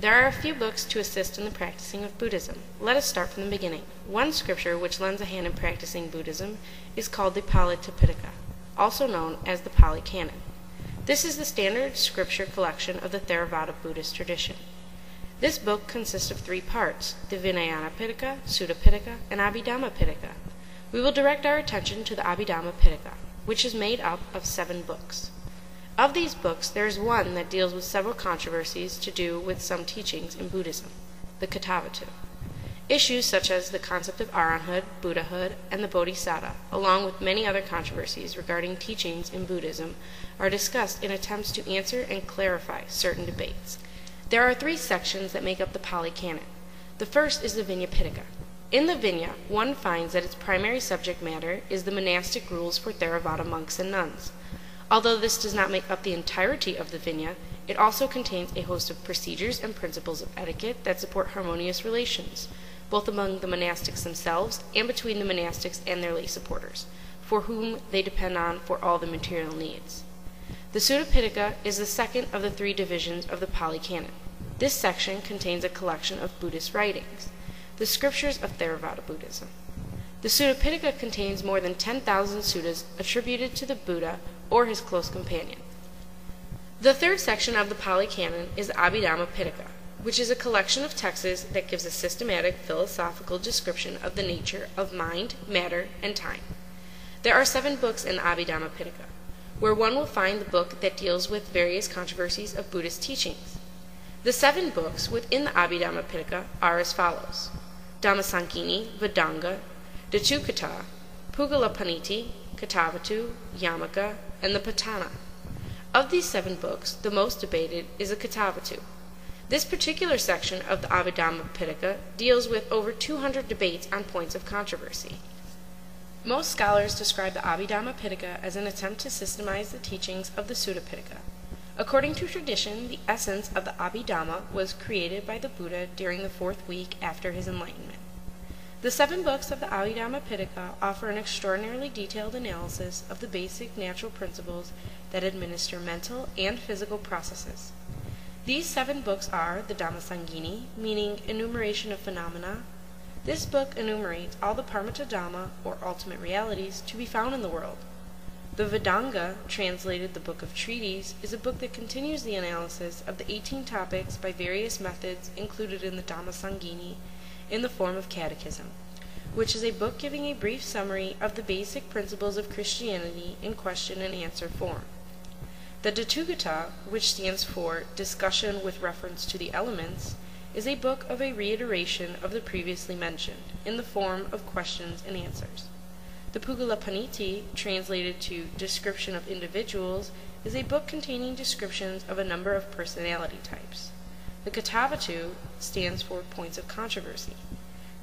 There are a few books to assist in the practicing of Buddhism. Let us start from the beginning. One scripture which lends a hand in practicing Buddhism is called the Pali Tipitaka, also known as the Pali Canon. This is the standard scripture collection of the Theravada Buddhist tradition. This book consists of 3 parts, the Vinayana Pitaka, Sutta Pitaka, and Abhidhamma Pitaka. We will direct our attention to the Abhidhamma Pitaka, which is made up of 7 books. Of these books, there is one that deals with several controversies to do with some teachings in Buddhism, the Kathavatthu. Issues such as the concept of Arahanthood, Buddhahood, and the Bodhisattva, along with many other controversies regarding teachings in Buddhism, are discussed in attempts to answer and clarify certain debates. There are 3 sections that make up the Pali Canon. The first is the Vinaya Pitaka. In the Vinaya, one finds that its primary subject matter is the monastic rules for Theravada monks and nuns. Although this does not make up the entirety of the Vinaya, it also contains a host of procedures and principles of etiquette that support harmonious relations, both among the monastics themselves and between the monastics and their lay supporters, for whom they depend on for all the material needs. The Sutta Pitaka is the second of the 3 divisions of the Pali Canon. This section contains a collection of Buddhist writings, the scriptures of Theravada Buddhism. The Sutta Pitaka contains more than 10,000 suttas attributed to the Buddha or his close companion. The third section of the Pali Canon is the Abhidhamma Pitaka, which is a collection of texts that gives a systematic philosophical description of the nature of mind, matter, and time. There are 7 books in the Abhidhamma Pitaka, where one will find the book that deals with various controversies of Buddhist teachings. The 7 books within the Abhidhamma Pitaka are as follows: Dhammasangini, Vedanga, Datukata, Pugalapaniti, Kathavatthu, Yamaka, and the Patana. Of these 7 books, the most debated is the Kathavatthu. This particular section of the Abhidhamma Pitaka deals with over 200 debates on points of controversy. Most scholars describe the Abhidhamma Pitaka as an attempt to systemize the teachings of the Sutta Pitaka. According to tradition, the essence of the Abhidhamma was created by the Buddha during the 4th week after his enlightenment. The 7 books of the Abhidhamma Pitaka offer an extraordinarily detailed analysis of the basic natural principles that administer mental and physical processes. These 7 books are the Dhammasangini, meaning enumeration of phenomena. This book enumerates all the Paramita Dhamma, or ultimate realities, to be found in the world. The Vedanga, translated the Book of Treaties, is a book that continues the analysis of the 18 topics by various methods included in the Dhammasangini in the form of catechism, which is a book giving a brief summary of the basic principles of Christianity in question and answer form. The Datukata, which stands for Discussion with Reference to the Elements, is a book of a reiteration of the previously mentioned, in the form of questions and answers. The Pugalapaniti, translated to Description of Individuals, is a book containing descriptions of a number of personality types. The Kathavatthu stands for Points of Controversy.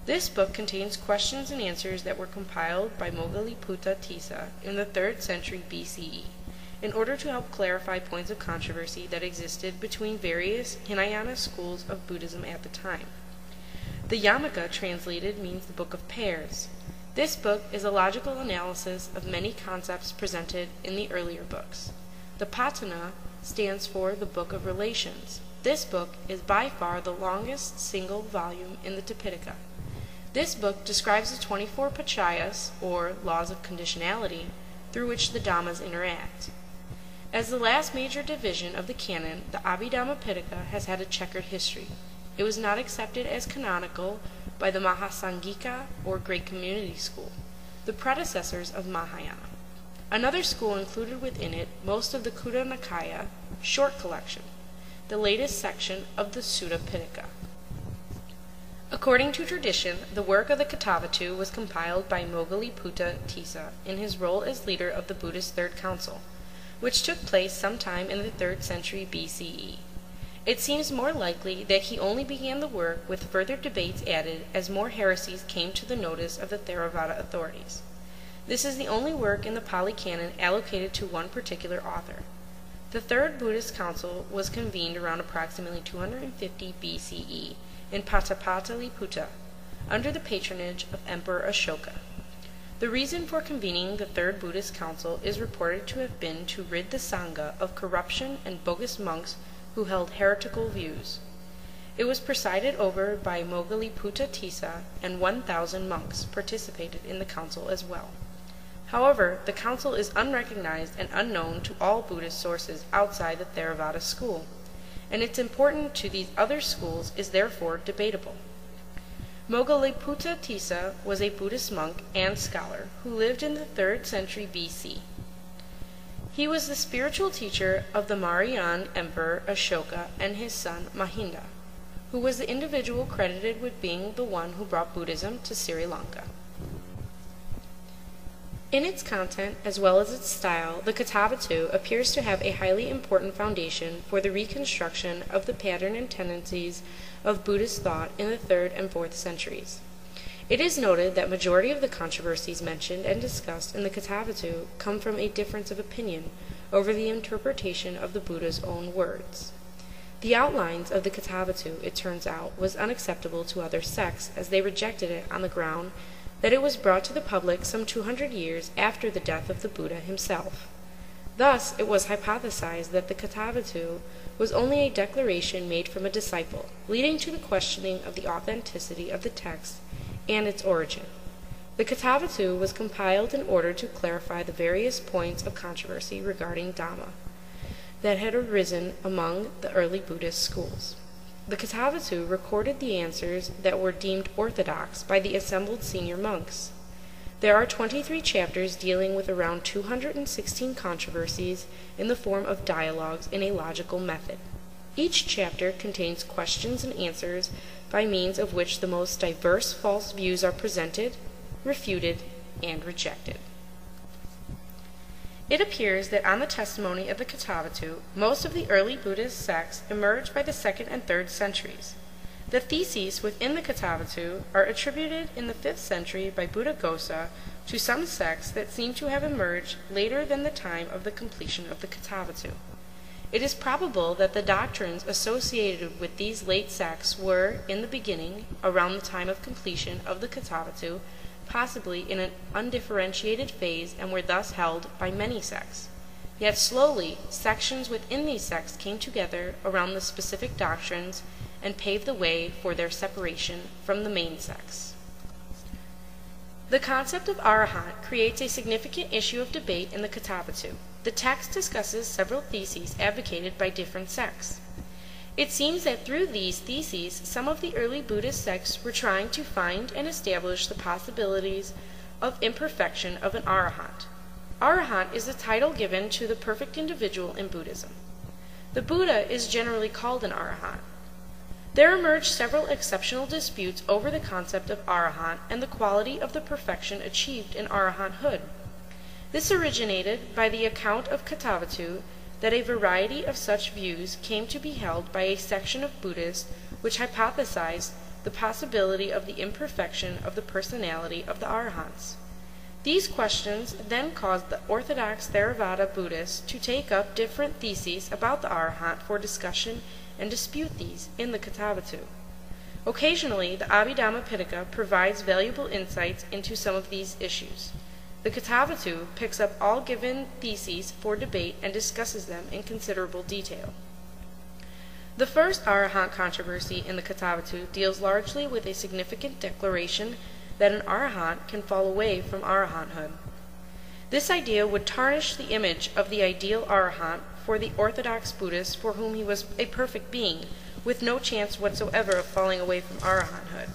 This book contains questions and answers that were compiled by Moggaliputta Tissa in the 3rd century BCE, in order to help clarify points of controversy that existed between various Hinayana schools of Buddhism at the time. The Yamaka, translated, means the Book of Pairs. This book is a logical analysis of many concepts presented in the earlier books. The Patana stands for the Book of Relations. This book is by far the longest single volume in the Tipitaka. This book describes the 24 pachayas, or laws of conditionality, through which the Dhammas interact. As the last major division of the canon, the Abhidhamma Pitaka has had a checkered history. It was not accepted as canonical by the Mahasangika, or Great Community School, the predecessors of Mahayana. Another school included within it most of the Khuddaka Nikaya, short collection, the latest section of the Sutta Pitaka. According to tradition, the work of the Kathavatthu was compiled by Moggaliputta Tissa in his role as leader of the Buddhist Third Council, which took place sometime in the 3rd century BCE. It seems more likely that he only began the work with further debates added as more heresies came to the notice of the Theravada authorities. This is the only work in the Pali Canon allocated to one particular author. The Third Buddhist Council was convened around approximately 250 BCE in Patapataliputra, under the patronage of Emperor Ashoka. The reason for convening the Third Buddhist Council is reported to have been to rid the Sangha of corruption and bogus monks who held heretical views. It was presided over by Moggalliputta Tissa, and 1,000 monks participated in the council as well. However, the council is unrecognized and unknown to all Buddhist sources outside the Theravada school, and its importance to these other schools is therefore debatable. Moggalliputta Tissa was a Buddhist monk and scholar who lived in the 3rd century BC. He was the spiritual teacher of the Mauryan Emperor Ashoka and his son Mahinda, who was the individual credited with being the one who brought Buddhism to Sri Lanka. In its content, as well as its style, the Kathavatthu appears to have a highly important foundation for the reconstruction of the pattern and tendencies of Buddhist thought in the 3rd and 4th centuries. It is noted that majority of the controversies mentioned and discussed in the Kathavatthu come from a difference of opinion over the interpretation of the Buddha's own words. The outlines of the Kathavatthu, it turns out, was unacceptable to other sects, as they rejected it on the ground that it was brought to the public some 200 years after the death of the Buddha himself. Thus, it was hypothesized that the Kathavatthu was only a declaration made from a disciple, leading to the questioning of the authenticity of the text and its origin. The Kathavatthu was compiled in order to clarify the various points of controversy regarding Dhamma that had arisen among the early Buddhist schools. The Kathavatthu recorded the answers that were deemed orthodox by the assembled senior monks. There are 23 chapters dealing with around 216 controversies in the form of dialogues in a logical method. Each chapter contains questions and answers by means of which the most diverse false views are presented, refuted, and rejected. It appears that on the testimony of the Kathavatthu, most of the early Buddhist sects emerged by the 2nd and 3rd centuries. The theses within the Kathavatthu are attributed in the 5th century by Buddhaghosa to some sects that seem to have emerged later than the time of the completion of the Kathavatthu. It is probable that the doctrines associated with these late sects were, in the beginning, around the time of completion of the Kathavatthu, possibly in an undifferentiated phase, and were thus held by many sects. Yet slowly, sections within these sects came together around the specific doctrines and paved the way for their separation from the main sects. The concept of arahant creates a significant issue of debate in the Kathavatthu. The text discusses several theses advocated by different sects. It seems that through these theses, some of the early Buddhist sects were trying to find and establish the possibilities of imperfection of an arahant. Arahant is the title given to the perfect individual in Buddhism. The Buddha is generally called an arahant. There emerged several exceptional disputes over the concept of arahant and the quality of the perfection achieved in arahanthood. This originated by the account of Kathavatthu that a variety of such views came to be held by a section of Buddhists which hypothesized the possibility of the imperfection of the personality of the arahants. These questions then caused the orthodox Theravada Buddhists to take up different theses about the arahant for discussion and dispute these in the Kathavatthu. Occasionally, the Abhidhamma Pitaka provides valuable insights into some of these issues. The Kathavatthu picks up all given theses for debate and discusses them in considerable detail. The first arahant controversy in the Kathavatthu deals largely with a significant declaration that an arahant can fall away from arahanthood. This idea would tarnish the image of the ideal arahant for the orthodox Buddhists, for whom he was a perfect being, with no chance whatsoever of falling away from arahanthood.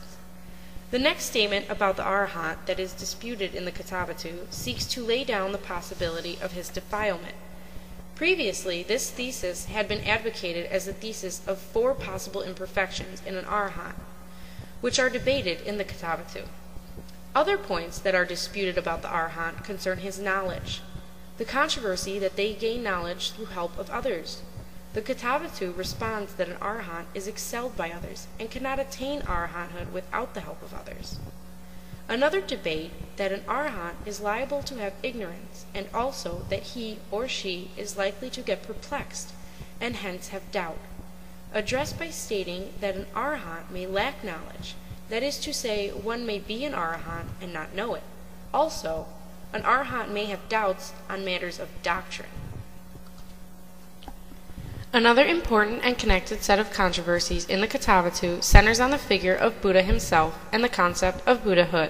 The next statement about the arahant that is disputed in the Kathavatthu seeks to lay down the possibility of his defilement. Previously, this thesis had been advocated as the thesis of 4 possible imperfections in an arahant, which are debated in the Kathavatthu. Other points that are disputed about the arahant concern his knowledge, the controversy that they gain knowledge through help of others. The Kathavatthu responds that an arahant is excelled by others and cannot attain arahanthood without the help of others. Another debate that an arahant is liable to have ignorance, and also that he or she is likely to get perplexed and hence have doubt, addressed by stating that an arahant may lack knowledge, that is to say, one may be an arahant and not know it. Also, an arahant may have doubts on matters of doctrine. Another important and connected set of controversies in the Kathavatthu centers on the figure of Buddha himself and the concept of Buddhahood.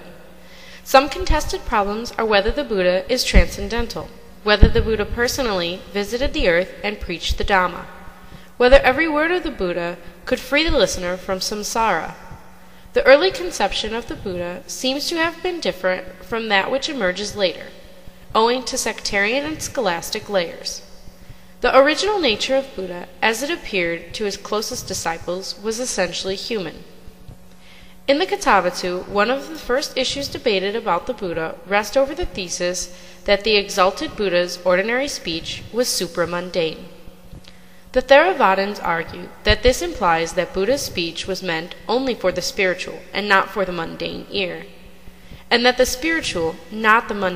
Some contested problems are whether the Buddha is transcendental, whether the Buddha personally visited the earth and preached the Dhamma, whether every word of the Buddha could free the listener from samsara. The early conception of the Buddha seems to have been different from that which emerges later, owing to sectarian and scholastic layers. The original nature of Buddha, as it appeared to his closest disciples, was essentially human. In the Kathavatthu, one of the first issues debated about the Buddha rests over the thesis that the exalted Buddha's ordinary speech was supramundane. The Theravadins argue that this implies that Buddha's speech was meant only for the spiritual and not for the mundane ear, and that the spiritual, not the mundane